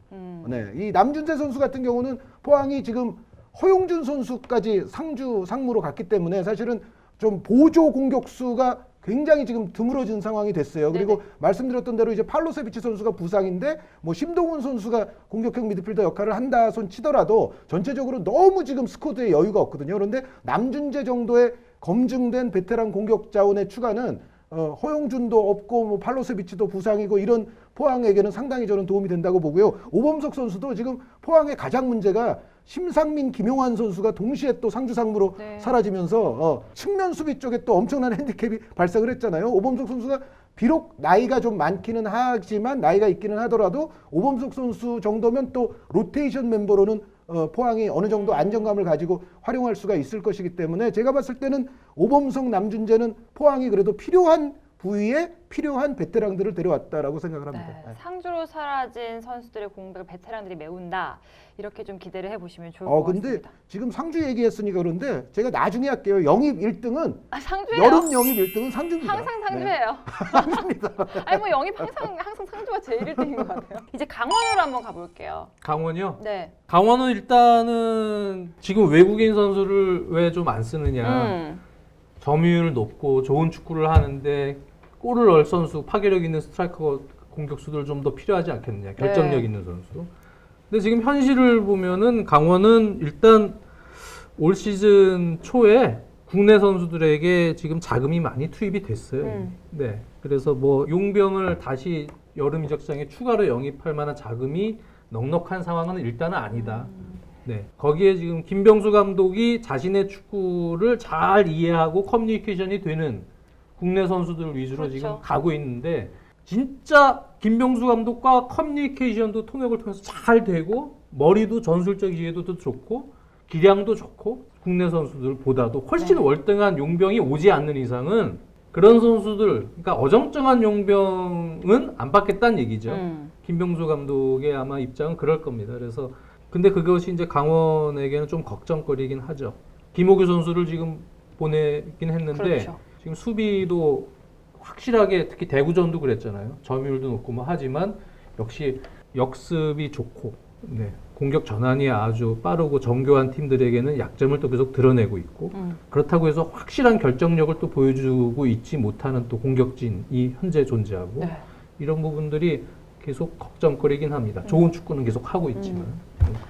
Speaker 2: 네, 이 남준재 선수 같은 경우는 포항이 지금 허용준 선수까지 상무로 갔기 때문에 사실은 좀 보조 공격수가 굉장히 지금 드물어진 상황이 됐어요. 그리고
Speaker 1: 네네.
Speaker 2: 말씀드렸던 대로 이제 팔로세비치 선수가 부상인데 뭐 심동훈 선수가 공격형 미드필더 역할을 한다 손 치더라도 전체적으로 너무 지금 스쿼드에 여유가 없거든요. 그런데 남준재 정도의 검증된 베테랑 공격 자원의 추가는 허용준도 없고 뭐 팔로세비치도 부상이고 이런 포항에게는 상당히 저는 도움이 된다고 보고요. 오범석 선수도 지금 포항의 가장 문제가 심상민, 김용환 선수가 동시에 또 상주상무로
Speaker 1: 네.
Speaker 2: 사라지면서 측면 수비 쪽에 또 엄청난 핸디캡이 발생을 했잖아요. 오범석 선수가 비록 나이가 좀 많기는 하지만 나이가 있기는 하더라도 오범석 선수 정도면 또 로테이션 멤버로는 포항이 어느 정도 안정감을 가지고 활용할 수가 있을 것이기 때문에 제가 봤을 때는 오범석, 남준재는 포항이 그래도 필요한 부위에 필요한 베테랑들을 데려왔다라고 생각을 합니다.
Speaker 1: 네. 상주로 사라진 선수들의 공백을 베테랑들이 메운다. 이렇게 좀 기대를 해보시면 좋을 것
Speaker 2: 근데
Speaker 1: 같습니다.
Speaker 2: 지금 상주 얘기했으니까 그런데 제가 나중에 할게요. 영입 1등은
Speaker 1: 상주예요?
Speaker 2: 여름 영입 1등은 상주입니다.
Speaker 1: 항상
Speaker 2: 네.
Speaker 1: 상주예요. 아니 뭐 영입 항상 상주가 제일 1등인 것 같아요. 이제 강원으로 한번 가볼게요.
Speaker 3: 강원이요?
Speaker 1: 네.
Speaker 3: 강원은 일단은 지금 외국인 선수를 왜 좀 안 쓰느냐. 점유율 높고 좋은 축구를 하는데 골을 넣을 선수, 파괴력 있는 스트라이커 공격수들 좀 더 필요하지 않겠느냐. 결정력
Speaker 1: 네.
Speaker 3: 있는 선수. 근데 지금 현실을 보면은 강원은 일단 올 시즌 초에 국내 선수들에게 지금 자금이 많이 투입이 됐어요. 네. 그래서 뭐 용병을 다시 여름 이적 시장에 추가로 영입할 만한 자금이 넉넉한 상황은 일단은 아니다. 네. 거기에 지금 김병수 감독이 자신의 축구를 잘 이해하고 커뮤니케이션이 되는 국내 선수들 위주로
Speaker 1: 그렇죠.
Speaker 3: 지금 가고 있는데 진짜 김병수 감독과 커뮤니케이션도 통역을 통해서 잘 되고 머리도 전술적 이해도도 좋고 기량도 좋고 국내 선수들보다도 훨씬
Speaker 1: 네.
Speaker 3: 월등한 용병이 오지 않는 이상은 그런 선수들, 그러니까 어정쩡한 용병은 안 받겠다는 얘기죠. 김병수 감독의 아마 입장은 그럴 겁니다. 그래서 근데 그것이 이제 강원에게는 좀 걱정거리긴 하죠. 김호규 선수를 지금 보내긴 했는데
Speaker 1: 그렇죠.
Speaker 3: 지금 수비도 확실하게 특히 대구전도 그랬잖아요. 점유율도 높고 뭐 하지만 역시 역습이 좋고 네. 공격 전환이 아주 빠르고 정교한 팀들에게는 약점을 또 계속 드러내고 있고 그렇다고 해서 확실한 결정력을 또 보여주고 있지 못하는 또 공격진이 현재 존재하고
Speaker 1: 네.
Speaker 3: 이런 부분들이 계속 걱정거리긴 합니다. 좋은 축구는 계속 하고 있지만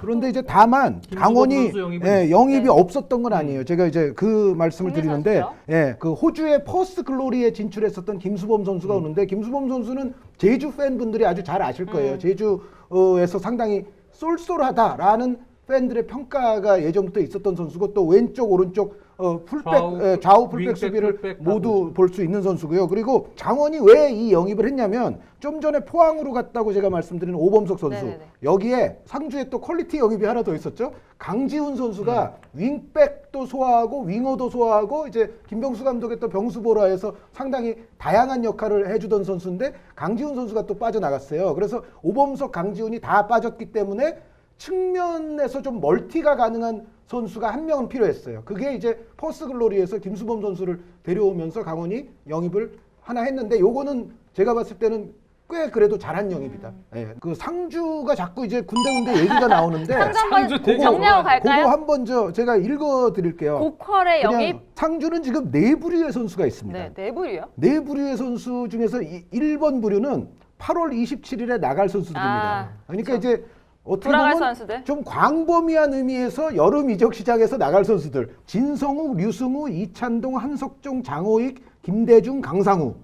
Speaker 2: 그런데 이제 다만
Speaker 3: 김수범
Speaker 2: 강원이
Speaker 3: 선수 영입은
Speaker 2: 영입이
Speaker 1: 네.
Speaker 2: 없었던 건 아니에요. 제가 이제 그 말씀을
Speaker 1: 국내
Speaker 2: 드리는데
Speaker 1: 선수요?
Speaker 2: 그 호주의 퍼스트 글로리에 진출했었던 김수범 선수가 오는데 김수범 선수는 제주 팬분들이 아주 잘 아실 거예요. 제주에서 상당히 쏠쏠하다라는 팬들의 평가가 예전부터 있었던 선수고 또 왼쪽 오른쪽 풀백 좌우 풀백
Speaker 3: 윙백,
Speaker 2: 수비를
Speaker 3: 풀백 다
Speaker 2: 모두 볼 수 있는 선수고요. 그리고 장원이 왜 이 영입을 했냐면 좀 전에 포항으로 갔다고 제가 말씀드린 오범석 선수
Speaker 1: 네네네.
Speaker 2: 여기에 상주에 또 퀄리티 영입이 하나 더 있었죠. 강지훈 선수가 윙백도 소화하고 윙어도 소화하고 이제 김병수 감독의 또 병수보라에서 상당히 다양한 역할을 해주던 선수인데 강지훈 선수가 또 빠져나갔어요. 그래서 오범석 강지훈이 다 빠졌기 때문에 측면에서 좀 멀티가 가능한 선수가 한 명은 필요했어요. 그게 이제 퍼스글로리에서 김수범 선수를 데려오면서 강원이 영입을 하나 했는데 요거는 제가 봤을 때는 꽤 그래도 잘한 영입이다. 예, 그 상주가 자꾸 이제 군데군데 얘기가 나오는데
Speaker 1: 한번
Speaker 3: 되게
Speaker 1: 정리하고
Speaker 3: 좋아요.
Speaker 1: 갈까요?
Speaker 2: 그거 한번 제가 읽어드릴게요.
Speaker 1: 고퀄의
Speaker 2: 그냥
Speaker 1: 영입.
Speaker 2: 상주는 지금 네 부류의 선수가 있습니다.
Speaker 1: 네, 내부리요.
Speaker 2: 네 부류의 선수 중에서 1번 부류는 8월 27일에 나갈 선수들입니다. 그러니까 이제 어떻게
Speaker 1: 돌아갈
Speaker 2: 보면
Speaker 1: 선수들.
Speaker 2: 좀 광범위한 의미에서 여름 이적 시장에서 나갈 선수들. 진성욱, 류승우, 이찬동, 한석종, 장호익, 김대중, 강상우.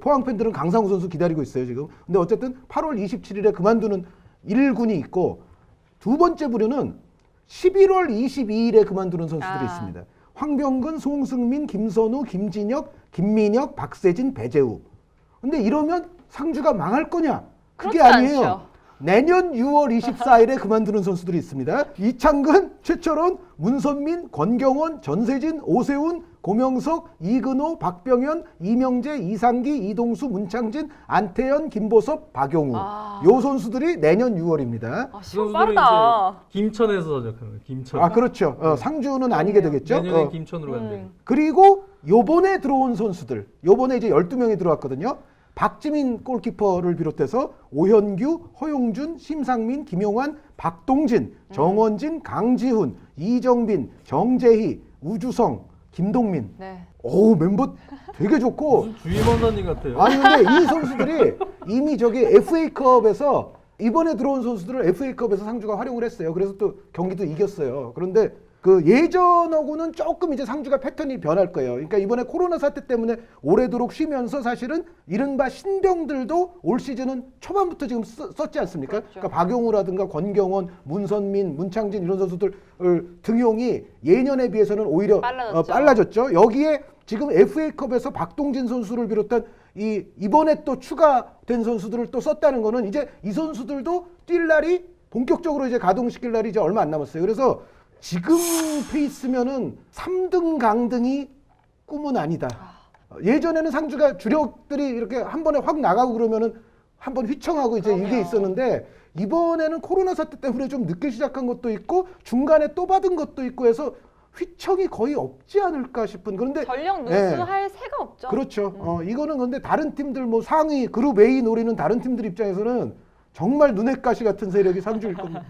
Speaker 2: 포항 팬들은 강상우 선수 기다리고 있어요 지금. 근데 어쨌든 8월 27일에 그만두는 1군이 있고 두 번째 부류는 11월 22일에 그만두는 선수들이 있습니다. 황병근, 송승민, 김선우, 김진혁, 김민혁, 박세진, 배재우. 근데 이러면 상주가 망할 거냐? 그게
Speaker 1: 그렇지
Speaker 2: 아니에요.
Speaker 1: 않죠.
Speaker 2: 내년 6월 24일에 그만두는 선수들이 있습니다. 이창근, 최철원, 문선민, 권경원, 전세진, 오세훈, 고명석, 이근호, 박병현, 이명재, 이상기, 이동수, 문창진, 안태현, 김보섭, 박용우. 요 선수들이 내년 6월입니다.
Speaker 1: 아, 시간
Speaker 3: 선수들은
Speaker 1: 빠르다.
Speaker 3: 이제 김천에서 전역하는 거예요. 김천.
Speaker 2: 아 그렇죠. 상주는 아니게 되겠죠.
Speaker 3: 내년에 김천으로 간대요.
Speaker 2: 그리고 요번에 들어온 선수들. 요번에 이제 12명이 들어왔거든요. 박지민 골키퍼를 비롯해서 오현규, 허용준, 심상민, 김용환, 박동진, 정원진, 강지훈, 이정빈, 정재희, 우주성, 김동민.
Speaker 1: 네.
Speaker 2: 오 멤버 되게 좋고.
Speaker 3: 무슨 주임원사님 같아요.
Speaker 2: 아니 근데 이 선수들이 이미 저기 FA컵에서 이번에 들어온 선수들을 FA컵에서 상주가 활용을 했어요. 그래서 또 경기도 이겼어요. 그런데 그 예전하고는 조금 이제 상주가 패턴이 변할 거예요. 그러니까 이번에 코로나 사태 때문에 오래도록 쉬면서 사실은 이른바 신병들도 올 시즌은 초반부터 지금 썼지 않습니까?
Speaker 1: 그렇죠.
Speaker 2: 그러니까 박용우라든가 권경원, 문선민, 문창진 이런 선수들 등용이 예년에 비해서는 오히려 빨라졌죠. 여기에 지금 FA컵에서 박동진 선수를 비롯한 이번에 또 추가된 선수들을 또 썼다는 거는 이제 이 선수들도 뛸 날이 본격적으로 이제 가동시킬 날이 이제 얼마 안 남았어요. 그래서 지금 페이스면은 3등 강등이 꿈은 아니다. 예전에는 상주가 주력들이 이렇게 한 번에 확 나가고 그러면은 한 번 휘청하고 이제 이게 있었는데 이번에는 코로나 사태 때문에 좀 늦게 시작한 것도 있고 중간에 또 받은 것도 있고 해서 휘청이 거의 없지 않을까 싶은. 그런데
Speaker 1: 전력 누수할 새가 없죠.
Speaker 2: 그렇죠. 이거는 근데 다른 팀들 뭐 상위 그룹 A 노리는 다른 팀들 입장에서는 정말 눈엣 가시 같은 세력이 상주일 겁니다.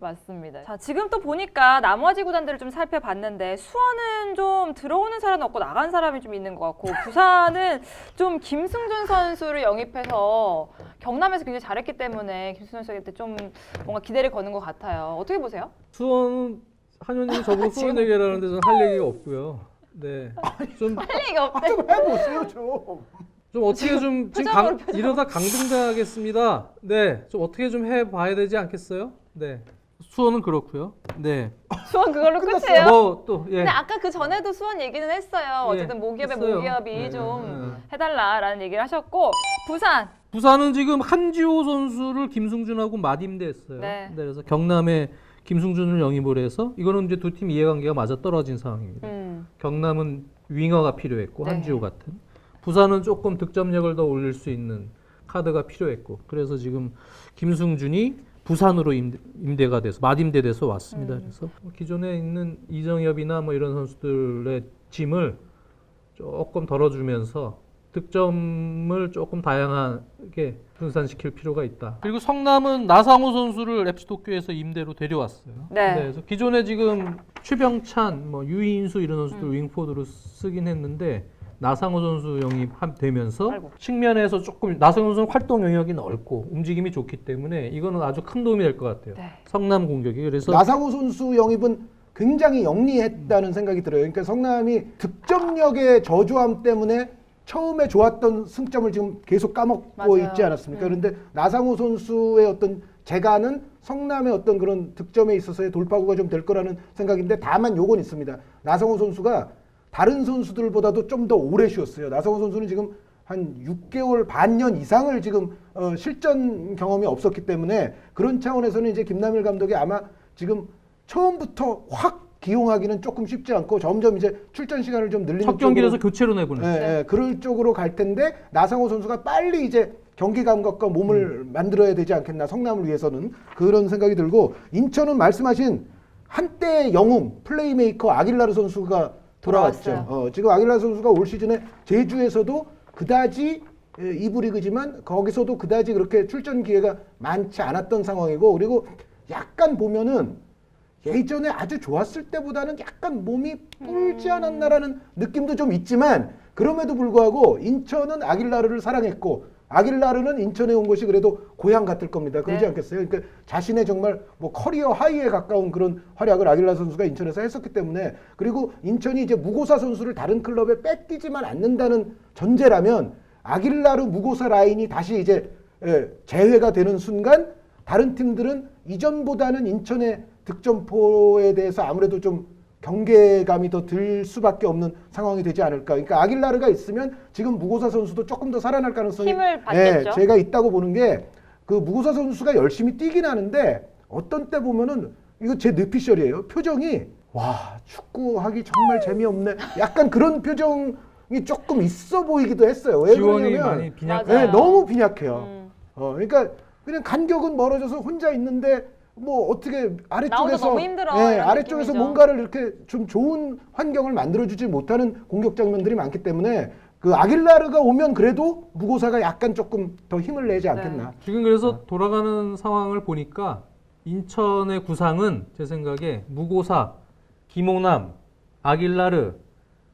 Speaker 1: 맞습니다. 자, 지금 또 보니까 나머지 구단들을 좀 살펴봤는데 수원은 좀 들어오는 사람은 없고 나간 사람이 좀 있는 것 같고 부산은 좀 김승준 선수를 영입해서 경남에서 굉장히 잘했기 때문에 김승준 선수한테 좀 뭔가 기대를 거는 것 같아요. 어떻게 보세요?
Speaker 3: 수원 한현님 저보고 수원 얘기하는데 저는 할 얘기가 없고요. 네. 좀
Speaker 1: 할 얘기가 없대.
Speaker 2: 좀 해보세요 좀.
Speaker 3: 좀 어떻게 좀 지금 이러다 강등당하겠습니다. 네, 좀 어떻게 좀 해봐야 되지 않겠어요? 네, 수원은 그렇고요. 네,
Speaker 1: 수원 그걸로 끝이에요?
Speaker 3: 뭐 또 예.
Speaker 1: 근데 아까 그 전에도 수원 얘기는 했어요. 어쨌든 모기업의
Speaker 3: 했어요.
Speaker 1: 모기업이
Speaker 3: 네,
Speaker 1: 좀 해달라라는 얘기를 하셨고
Speaker 3: 부산은 지금 한지호 선수를 김승준하고 맞임대했어요.
Speaker 1: 네.
Speaker 3: 네, 그래서 경남에 김승준을 영입을 해서 이거는 이제 두 팀 이해관계가 맞아 떨어진 상황입니다. 경남은 윙어가 필요했고
Speaker 1: 네.
Speaker 3: 한지호 같은. 부산은 조금 득점력을 더 올릴 수 있는 카드가 필요했고 그래서 지금 김승준이 부산으로 임대가 돼서 맞임대돼서 왔습니다. 그래서 기존에 있는 이정엽이나 뭐 이런 선수들의 짐을 조금 덜어주면서 득점을 조금 다양하게 분산시킬 필요가 있다. 그리고 성남은 나상호 선수를 FC 도쿄에서 임대로 데려왔어요.
Speaker 1: 네.
Speaker 3: 그래서 기존에 지금 최병찬, 뭐 유인수 이런 선수들 윙포드로 쓰긴 했는데 나상호 선수 영입되면서 측면에서 조금 나상호 선수는 활동 영역이 넓고 움직임이 좋기 때문에 이거는 아주 큰 도움이 될 것 같아요.
Speaker 1: 네.
Speaker 3: 성남 공격이. 그래서
Speaker 2: 나상호 선수 영입은 굉장히 영리했다는 생각이 들어요. 그러니까 성남이 득점력의 저조함 때문에 처음에 좋았던 승점을 지금 계속 까먹고
Speaker 1: 맞아요.
Speaker 2: 있지 않았습니까? 그런데 나상호 선수의 어떤 재간은 성남의 어떤 그런 득점에 있어서의 돌파구가 좀 될 거라는 생각인데 다만 요건 있습니다. 나성호 선수가 다른 선수들보다도 좀 더 오래 쉬었어요. 나성호 선수는 지금 한 6개월 반년 이상을 지금 실전 경험이 없었기 때문에 그런 차원에서는 이제 김남일 감독이 아마 지금 처음부터 확 기용하기는 조금 쉽지 않고 점점 이제 출전 시간을 좀 늘리는
Speaker 3: 첫 경기에서 교체로 내보내.
Speaker 2: 예, 그럴 쪽으로 갈 텐데 나성호 선수가 빨리 이제 경기 감각과 몸을 만들어야 되지 않겠나 성남을 위해서는 그런 생각이 들고 인천은 말씀하신 한때의 영웅 플레이메이커 아길라르 선수가 돌아왔죠. 지금 아길라르 선수가 올 시즌에 제주에서도 그다지 2부 리그지만 거기서도 그다지 그렇게 출전 기회가 많지 않았던 상황이고 그리고 약간 보면은 예전에 아주 좋았을 때보다는 약간 몸이 불지 않았나라는 느낌도 좀 있지만 그럼에도 불구하고 인천은 아길라르를 사랑했고 아길라르는 인천에 온 것이 그래도 고향 같을 겁니다. 그러지
Speaker 1: 네.
Speaker 2: 않겠어요? 그러니까 자신의 정말 뭐 커리어 하이에 가까운 그런 활약을 아길라르 선수가 인천에서 했었기 때문에 그리고 인천이 이제 무고사 선수를 다른 클럽에 뺏기지만 않는다는 전제라면 아길라르 무고사 라인이 다시 이제 재회가 되는 순간 다른 팀들은 이전보다는 인천의 득점포에 대해서 아무래도 좀 경계감이 더 들 수밖에 없는 상황이 되지 않을까. 그러니까 아길라르가 있으면 지금 무고사 선수도 조금 더 살아날 가능성이
Speaker 1: 힘을 받겠죠.
Speaker 2: 제가 있다고 보는 게 그 무고사 선수가 열심히 뛰긴 하는데 어떤 때 보면은 이거 제 뇌피셜이에요. 표정이 와 축구하기 정말 재미없네. 약간 그런 표정이 조금 있어 보이기도 했어요. 왜
Speaker 3: 지원이
Speaker 2: 그러냐면
Speaker 3: 많이 빈약.
Speaker 1: 맞아요.
Speaker 2: 너무 빈약해요.
Speaker 1: 음.
Speaker 2: 그러니까 그냥 간격은 멀어져서 혼자 있는데 뭐 어떻게
Speaker 1: 나오기
Speaker 2: 아래쪽에서
Speaker 1: 너무 힘들어, 이런
Speaker 2: 아래쪽에서
Speaker 1: 느낌이죠.
Speaker 2: 뭔가를 이렇게 좀 좋은 환경을 만들어주지 못하는 공격 장면들이 많기 때문에 그 아길라르가 오면 그래도 무고사가 약간 조금 더 힘을 내지 않겠나.
Speaker 3: 지금 그래서 돌아가는 상황을 보니까 인천의 구상은 제 생각에 무고사, 김호남, 아길라르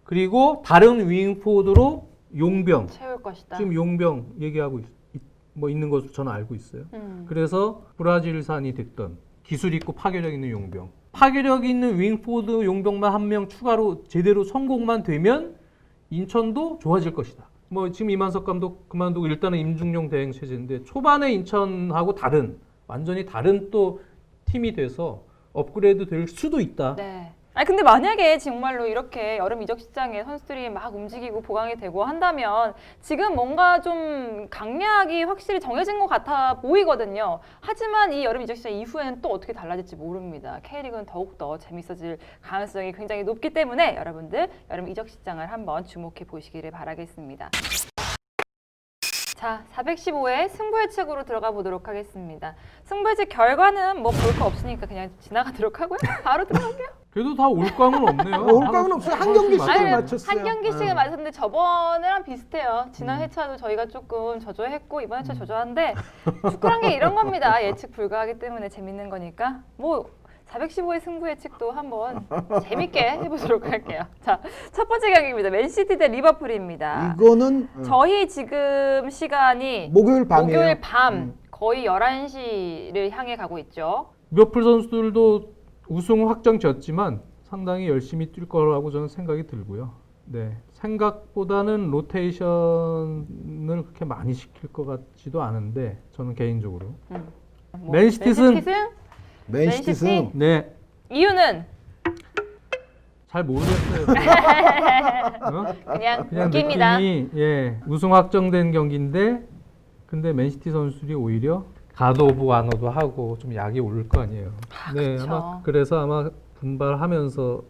Speaker 3: 그리고 다른 윙포드로 용병.
Speaker 1: 채울 것이다.
Speaker 3: 지금 용병 얘기하고 뭐 있는 것으로 저는 알고 있어요. 그래서 브라질산이 됐던 기술 있고 파괴력 있는 용병. 파괴력 있는 윙포드 용병만 한 명 추가로 제대로 성공만 되면 인천도 좋아질 것이다. 뭐 지금 이만석 감독 그만두고 일단은 임중용 대행 체제인데 초반에 인천하고 완전히 다른 또 팀이 돼서 업그레이드 될 수도 있다.
Speaker 1: 네. 아니 근데 만약에 정말로 이렇게 여름 이적 시장에 선수들이 막 움직이고 보강이 되고 한다면 지금 뭔가 좀 강약이 확실히 정해진 것 같아 보이거든요. 하지만 이 여름 이적 시장 이후에는 또 어떻게 달라질지 모릅니다. K리그는 더욱더 재밌어질 가능성이 굉장히 높기 때문에 여러분들 여름 이적 시장을 한번 주목해 보시기를 바라겠습니다. 자, 415회 승부 예측으로 들어가 보도록 하겠습니다. 승부 예측 결과는 뭐 볼 거 없으니까 그냥 지나가도록 하고요. 바로 들어갈게요.
Speaker 3: 그래도 다 올깡은 없네요.
Speaker 2: 올깡은 없어요. 한 경기씩을
Speaker 1: 아니,
Speaker 2: 맞췄어요.
Speaker 1: 한 경기씩은 맞았는데 저번이랑 비슷해요. 지난 회차도 저희가 조금 저조했고 이번 회차 저조한데 축구란 게 이런 겁니다. 예측 불가하기 때문에 재밌는 거니까 뭐 415의 승부 예측도 한번 재밌게 해보도록 할게요. 자, 첫 번째 경기입니다. 맨시티 대 리버풀입니다.
Speaker 2: 이거는
Speaker 1: 저희 지금 시간이
Speaker 2: 목요일 밤이에요.
Speaker 1: 목요일 밤 거의 11시를 향해 가고 있죠.
Speaker 3: 리버풀 선수들도 우승 확정지었지만 상당히 열심히 뛸 거라고 저는 생각이 들고요. 네, 생각보다는 로테이션을 그렇게 많이 시킬 것 같지도 않은데 저는 개인적으로
Speaker 1: 뭐,
Speaker 3: 맨시티 승!
Speaker 2: 맨시티 승.
Speaker 3: 네,
Speaker 1: 이유는
Speaker 3: 잘 모르겠어요. 어?
Speaker 1: 그냥
Speaker 3: 그냥
Speaker 1: 느낌이다.
Speaker 3: 느낌이 우승 확정된 경기인데 근데 맨시티 선수들이 오히려 가드 오브 와너도 하고 좀 약이 오를 거 아니에요. 네,
Speaker 1: 그쵸.
Speaker 3: 아마 그래서 아마 분발하면서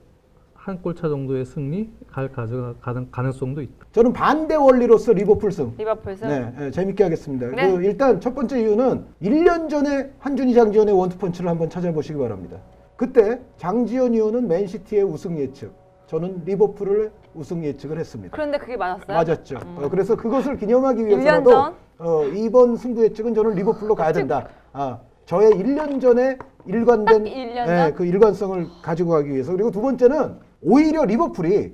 Speaker 3: 한 골차 정도의 승리 가져가는 가능성도 있다.
Speaker 2: 저는 반대 원리로서 리버풀 승.
Speaker 1: 리버풀 승.
Speaker 2: 네, 재밌게 하겠습니다.
Speaker 1: 네.
Speaker 2: 일단 첫 번째 이유는 1년 전에 한준희 장지현의 원투펀치를 한번 찾아보시기 바랍니다. 그때 장지현 의원은 맨시티의 우승 예측, 저는 리버풀을 우승 예측을 했습니다.
Speaker 1: 그런데 그게 맞았어요?
Speaker 2: 맞았죠. 그래서 그것을 기념하기
Speaker 1: 1년
Speaker 2: 위해서라도
Speaker 1: 전?
Speaker 2: 이번 승부 예측은 저는 리버풀로 가야 된다. 저의 1년 전에 일관된
Speaker 1: 딱 1년 전?
Speaker 2: 그 일관성을 가지고 가기 위해서. 그리고 두 번째는 오히려 리버풀이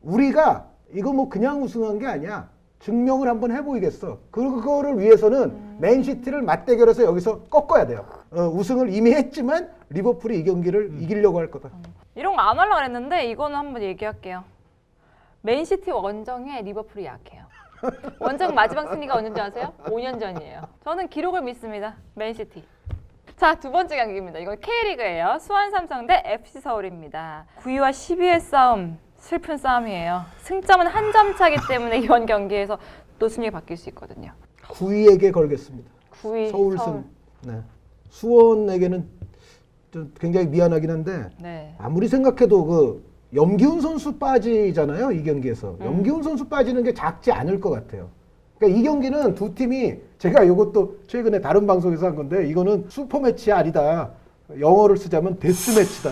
Speaker 2: 우리가 이거 뭐 그냥 우승한 게 아니야. 증명을 한번 해보이겠어. 그거를 위해서는 맨시티를 맞대결해서 여기서 꺾어야 돼요. 우승을 이미 했지만 리버풀이 이 경기를 이기려고 할 거다.
Speaker 1: 이런 거 안 하려고 했는데 이거는 한번 얘기할게요. 맨시티 원정에 리버풀이 약해요. 원정 마지막 승리가 언제인지 아세요? 5년 전이에요. 저는 기록을 믿습니다. 맨시티. 자, 두 번째 경기입니다. 이건 K리그예요. 수원 삼성 대 FC 서울입니다. 9위와 10위의 싸움, 슬픈 싸움이에요. 승점은 한 점 차기 때문에 이번 경기에서 또 순위가 바뀔 수 있거든요.
Speaker 2: 9위에게 걸겠습니다.
Speaker 1: 9위
Speaker 2: 서울
Speaker 1: 서울.
Speaker 2: 승. 네. 수원에게는 좀 굉장히 미안하긴 한데
Speaker 1: 네.
Speaker 2: 아무리 생각해도 그 염기훈 선수 빠지잖아요. 이 경기에서. 염기훈 선수 빠지는 게 작지 않을 것 같아요. 그러니까 이 경기는 두 팀이 제가 이것도 최근에 다른 방송에서 한 건데 이거는 슈퍼매치 아니다. 영어를 쓰자면 데스매치다.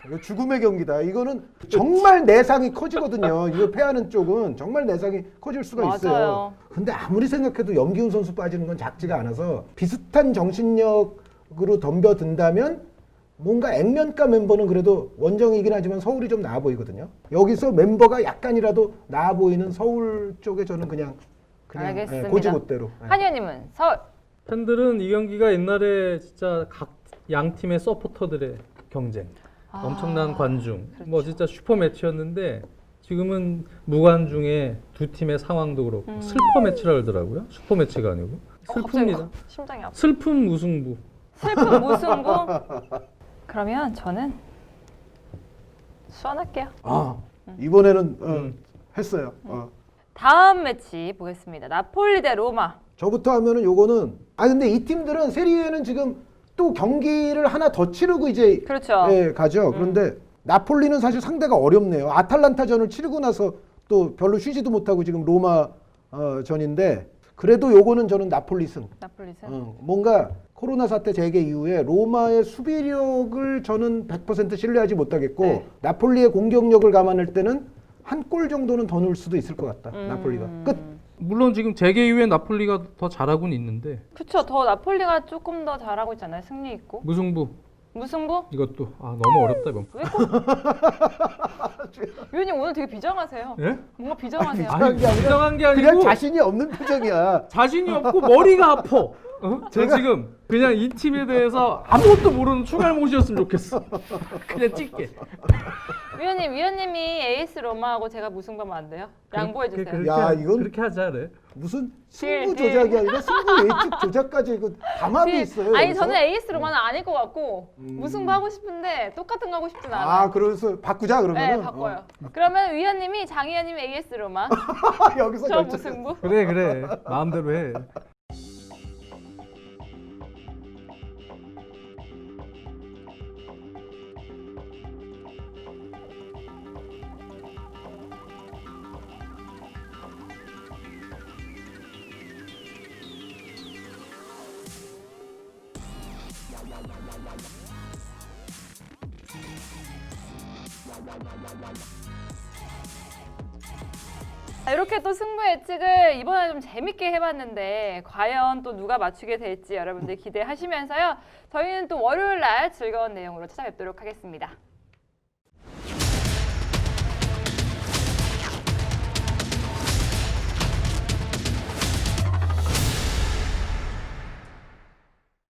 Speaker 2: 이거 죽음의 경기다. 이거는 정말 내상이 커지거든요. 이거 패하는 쪽은 정말 내상이 커질 수가
Speaker 1: 맞아요.
Speaker 2: 있어요. 근데 아무리 생각해도 염기훈 선수 빠지는 건 작지가 않아서 비슷한 정신력으로 덤벼든다면 뭔가 액면가 멤버는 그래도 원정이긴 하지만 서울이 좀 나아 보이거든요. 여기서 멤버가 약간이라도 나아 보이는 서울 쪽에 저는 그냥
Speaker 1: 알겠습니다.
Speaker 2: 고지고대로.
Speaker 1: 한 의원님은 서울.
Speaker 3: 팬들은 이 경기가 옛날에 진짜 각 양 팀의 서포터들의 경쟁, 엄청난 관중,
Speaker 1: 그렇죠.
Speaker 3: 뭐 진짜 슈퍼 매치였는데 지금은 무관중의 두 팀의 상황도 그렇고 슬퍼 매치라 그러더라고요. 슈퍼 매치가 아니고
Speaker 1: 갑자기
Speaker 3: 슬픕니다.
Speaker 1: 막 심장이 아파.
Speaker 3: 슬픈 무승부.
Speaker 1: 슬픈 무승부. 그러면 저는 수원할게요.
Speaker 2: 이번에는 했어요.
Speaker 1: 다음 매치 보겠습니다. 나폴리 대 로마.
Speaker 2: 저부터 하면은 요거는 근데 이 팀들은 세리에는 지금 또 경기를 하나 더 치르고 이제
Speaker 1: 그렇죠.
Speaker 2: 가죠. 그런데 나폴리는 사실 상대가 어렵네요. 아탈란타전을 치르고 나서 또 별로 쉬지도 못하고 지금 로마 전인데 그래도 요거는 저는 나폴리 승.
Speaker 1: 나폴리 승.
Speaker 2: 뭔가 코로나 사태 재개 이후에 로마의 수비력을 저는 100% 신뢰하지 못하겠고
Speaker 1: 네.
Speaker 2: 나폴리의 공격력을 감안할 때는 한 골 정도는 더 넣을 수도 있을 것 같다. 나폴리가 끝.
Speaker 3: 물론 지금 재개 이후에 나폴리가 더 잘하고는 있는데
Speaker 1: 그쵸. 더 나폴리가 조금 더 잘하고 있잖아요. 승리 있고.
Speaker 3: 무승부
Speaker 1: 무승부?
Speaker 3: 이것도 너무 어렵다 이건.
Speaker 1: 왜 꼭? 위원님 오늘 되게 비장하세요.
Speaker 3: 예?
Speaker 1: 뭔가 비장하세요.
Speaker 2: 아니, 게 아니라
Speaker 3: 비장한 게 아니고
Speaker 2: 그냥 자신이 없는 표정이야.
Speaker 3: 자신이 없고 머리가 아파. 제가 지금 그냥 이 팀에 대해서 아무것도 모르는 추갈못이었으면 좋겠어. 그냥 찍게.
Speaker 1: 위원님이 AS 로마하고 제가 무승부하면 안 돼요? 양보해 주세요.
Speaker 3: 그렇게,
Speaker 2: 야, 이건-
Speaker 3: 그렇게 하자 그래.
Speaker 2: 무슨 승부
Speaker 1: 딜.
Speaker 2: 조작이 아니라 승부 예측 조작까지 이거 담합이 있어요.
Speaker 1: 아니
Speaker 2: 여기서?
Speaker 1: 저는 AS 로마는 아닐 것 같고 무승부 하고 싶은데 똑같은 거 하고 싶진 않아요.
Speaker 2: 그래서 바꾸자 그러면은.
Speaker 1: 네, 바꿔요. 그러면 위원님이 장 위원님이 AS 로마,
Speaker 2: 여기서
Speaker 1: 저
Speaker 2: 결정.
Speaker 1: 무승부.
Speaker 3: 그래 마음대로 해.
Speaker 1: 자, 이렇게 또 승부 예측을 이번에 좀 재밌게 해봤는데 과연 또 누가 맞추게 될지 여러분들 기대하시면서요. 저희는 또 월요일 날 즐거운 내용으로 찾아뵙도록 하겠습니다.